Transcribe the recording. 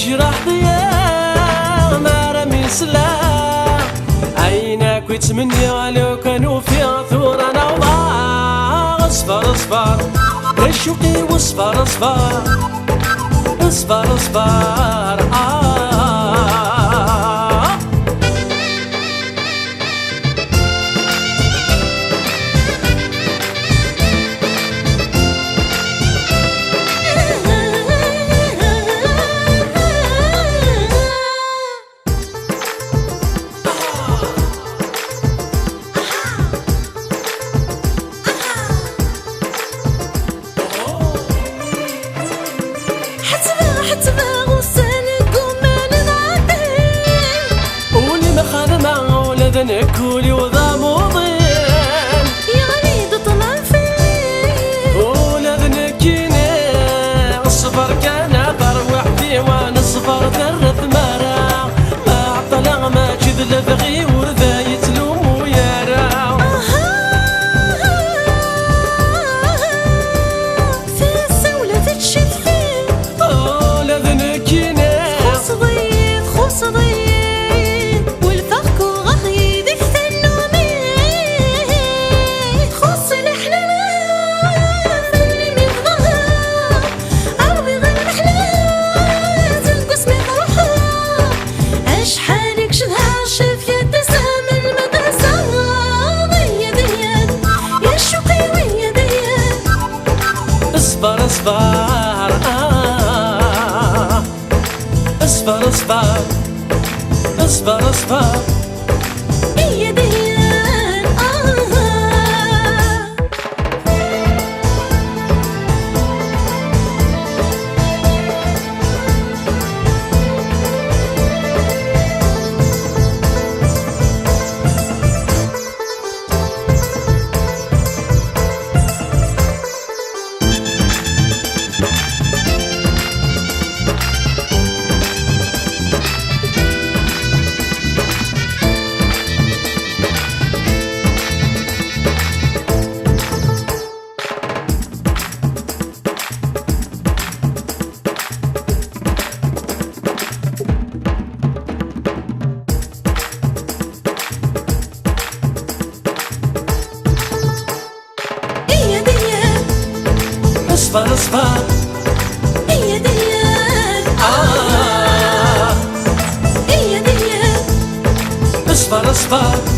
جراح ضياء ما رمي سلاح عينك ويتمني لو كانوا فيها ثور انا وضاع اصفر اصفر الشوقي واصفر اصفر اصفر اصفر كولي وضام وضين يعني دطلع فيه ولذنك كينا الصفر كان بروح فيه وانا الصفر ثرث مرة ما عطلع ما كذل بغي ورذا يتلوم ويارا في السولة تتشف فيه لذنك كينا خوص ضيق خوص ضيق اصفر اصفر اصفر اصفر اصفر اصفر يا ديان اصفر اصفر يا ديان يا ديان اصفر اصفر